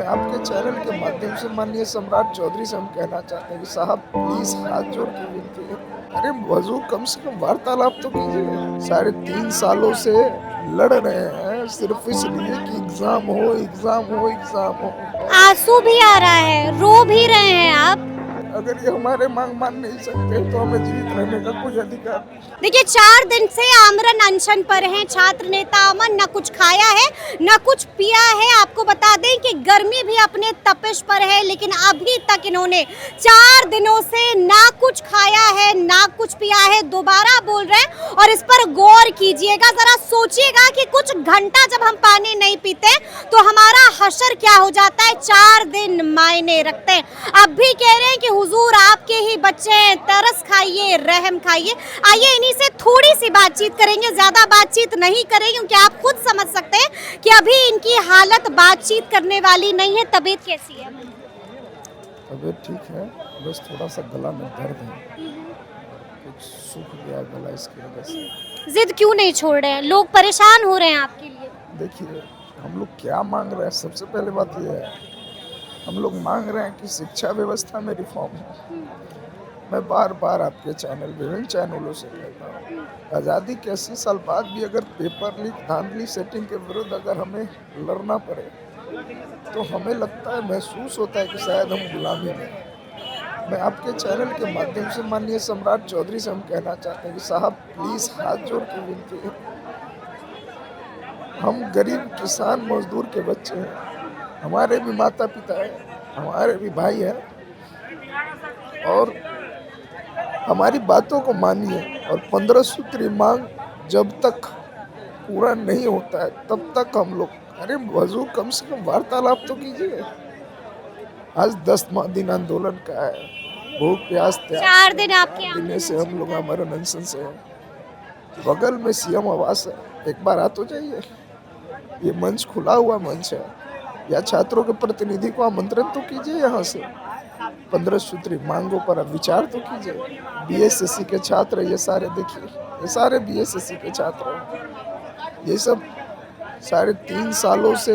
मैं आपके चैनल के माध्यम से माननीय सम्राट चौधरी से हम कहना चाहते हैं कि साहब प्लीज हाथ जोड़ के विनती है, अरे हुजूर कम से कम वार्तालाप तो कीजिए। 3.5 सालों से लड़ रहे हैं सिर्फ इसलिए कि एग्जाम हो एग्जाम हो एग्जाम हो। आंसू भी आ रहा है, रो भी रहे हैं आप। अगर ये हमारे मांग मान नहीं सकते तो हमें जीवित रहने का कोई अधिकार नहीं। देखिए 4 दिन से आमरण अनशन पर हैं छात्र नेता अमन, न कुछ खाया है न कुछ पिया है। आपको बता दें कि गर्मी भी अपने तपिश पर है, लेकिन अभी तक इन्होंने 4 दिनों से ना कुछ खाया है ना कुछ पिया है। दोबारा बोल रहे हैं और इस पर गौर कीजिएगा, जरा सोचिएगा कि कुछ घंटा जब हम पानी नहीं पीते तो हमारा हशर क्या हो जाता है। 4 दिन मायने रखते हैं। अब भी कह रहे हैं कि हुजूर आपके ही बच्चे हैं, तरस खाइए रहम खाइए। आइए इन्हीं से थोड़ी सी बातचीत करेंगे, ज्यादा बातचीत नहीं करेंगे क्योंकि आप खुद समझ सकते हैं कि अभी इनकी हालत बातचीत करने वाली नहीं है। तबीयत कैसी है? तबीयत ठीक है, बस थोड़ा सा गला में दर्द है, कुछ सूख गया गला, इसकी वजह से। जिद क्यों नहीं छोड़ रहे हैं? लोग परेशान हो रहे हैं आपके लिए। देखिए हम लोग क्या मांग रहे हैं, सबसे पहले बात यह है, हम लोग मांग रहे हैं कि शिक्षा व्यवस्था में रिफॉर्म हो। मैं बार बार आपके चैनल विभिन्न चैनलों से कहता हूँ, आज़ादी के 80 साल बाद भी अगर पेपर लीक धांधली सेटिंग के विरुद्ध अगर हमें लड़ना पड़े तो हमें लगता है, महसूस होता है कि शायद हम गुलामी में हैं। मैं आपके चैनल के माध्यम से माननीय सम्राट चौधरी से हम कहना चाहते हैं कि साहब प्लीज़ हाथ जोड़ के विनती है, हम गरीब किसान मजदूर के बच्चे हैं, हमारे भी माता पिता हैं, हमारे भी भाई हैं, और हमारी बातों को मानिए। और 15 सूत्री मांग जब तक पूरा नहीं होता है तब तक हम लोग, अरे हुजूर कम से कम वार्तालाप तो कीजिए। आज 10वां दिन आंदोलन का है, भूख प्यास 4 दिन आपके दिन से हम लोग आमरण अनशन से हैं। बगल में सीएम आवास है, एक बार आ तो जाइए। ये मंच खुला हुआ मंच है, या छात्रों के प्रतिनिधि को आमंत्रण तो कीजिए यहाँ से। 15 सूत्री मांगों पर अब विचार तो कीजिए। बीएसएससी के छात्र ये सारे, देखिए ये सारे बीएसएससी के छात्र हैं, ये सब 3.5 सालों से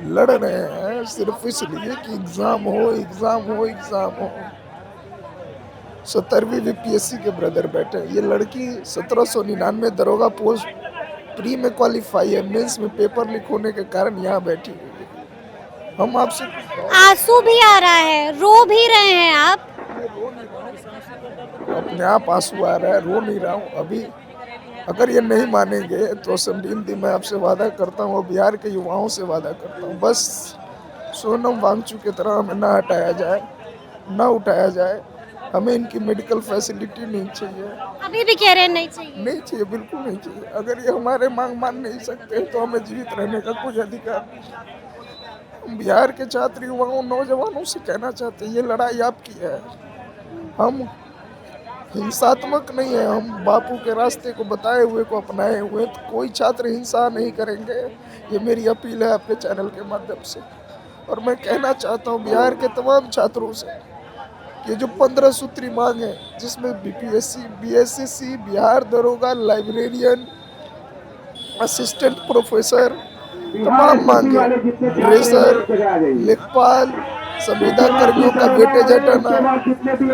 लड़ रहे हैं सिर्फ इसलिए कि एग्जाम हो एग्जाम हो एग्जाम हो। 17वीं बीपीएससी के ब्रदर बैठे, ये लड़की 1799 दरोगा पोस्ट प्री में क्वालिफाई है, मेंस में पेपर लीक होने के कारण यहाँ बैठी हुई है। हम आपसे, आंसू भी आ रहा है, रो भी रहे हैं आप। अपने आप आंसू आ रहा है, रो नहीं रहा हूँ। अभी अगर ये नहीं मानेंगे तो असेंबली मैं आपसे वादा करता हूँ, बिहार के युवाओं से वादा करता हूँ, बस सोनम वांगचू की तरह हमें ना हटाया जाए, ना उठाया जाए। हमें इनकी मेडिकल फैसिलिटी नहीं चाहिए। अभी भी कह रहे हैं नहीं चाहिए। नहीं चाहिए, बिल्कुल नहीं चाहिए। अगर ये हमारे मांग मान नहीं सकते तो हमें जीवित रहने का कोई अधिकार नहीं। हम बिहार के छात्र युवाओं नौजवानों से कहना चाहते हैं, ये लड़ाई आपकी है। हम हिंसात्मक नहीं है, हम बापू के रास्ते को बताए हुए को अपनाए हुए, तो कोई छात्र हिंसा नहीं करेंगे। ये मेरी अपील है आपके चैनल के माध्यम से। और मैं कहना चाहता हूँ बिहार के तमाम छात्रों से, ये जो 15 सूत्री मांग है, जिसमें बीपीएससी, बीएसएससी, बिहार दरोगा, लाइब्रेरियन, असिस्टेंट प्रोफेसर, तमाम मांगे, ड्रेसर, लेखपाल, संविदा कर्मियों का वेटेज हटाना,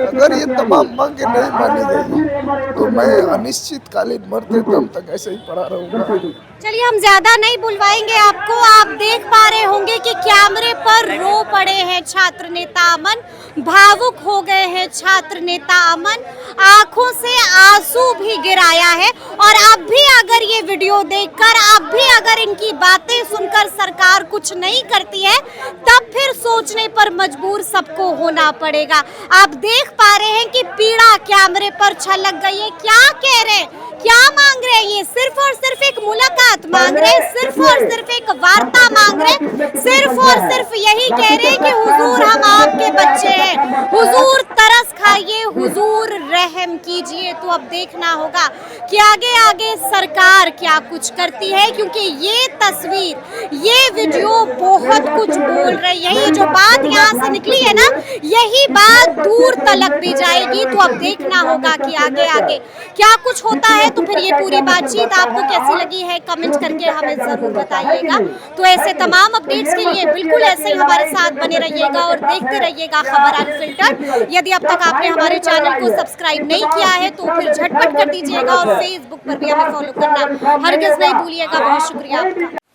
अगर ये तमाम मांगे नहीं मानी गई तो मैं अनिश्चितकालीन मरते दम तक ऐसे ही पड़ा रहूंगा। चलिए हम ज्यादा नहीं बुलवाएंगे आपको। आप देख पा रहे होंगे कि कैमरे पर रो पड़े हैं छात्र नेता अमन, भावुक हो गए हैं छात्र नेता अमन, आंखों से आंसू भी गिराया है। और अब भी अगर ये वीडियो देखकर, अब भी अगर इनकी बातें सुनकर सरकार कुछ नहीं करती है, तब फिर सोचने पर मजबूर सबको होना पड़ेगा। आप देख पा रहे हैं कि पीड़ा कैमरे पर छलक गई है। क्या कह रहे हैं, क्या मांग रहे हैं? ये सिर्फ और सिर्फ एक मुलाकात मांग रहे हैं, सिर्फ और सिर्फ एक वार्ता मांग रहे हैं, सिर्फ और सिर्फ यही कह रहे हैं कि हुजूर हम आपके बच्चे हैं, हुजूर तरस खाइए, हुजूर रहम कीजिए। तो अब देखना होगा कि आगे आगे सरकार क्या कुछ करती है, क्योंकि ये तस्वीर, ये वीडियो बहुत कुछ बोल रही है। ये जो जो बात यहाँ से निकली है ना, यही बात दूर तलक भी जाएगी। तो अब देखना होगा कि आगे आगे क्या कुछ होता है। तो फिर ये पूरी बातचीत आपको कैसी लगी है, कमेंट करके हमें जरूर बताइएगा। तो ऐसे तमाम अपडेट्स के लिए बिल्कुल ऐसे ही हमारे साथ बने रहिएगा और देखते रहिएगा खबर अनफिल्टर्ड। यदि अब तक आपने हमारे चैनल को सब्सक्राइब नहीं किया है तो फिर झटपट कर दीजिएगा और फेसबुक पर भी हमें फॉलो करना हरगिज नहीं भूलिएगा। बहुत शुक्रिया आपका।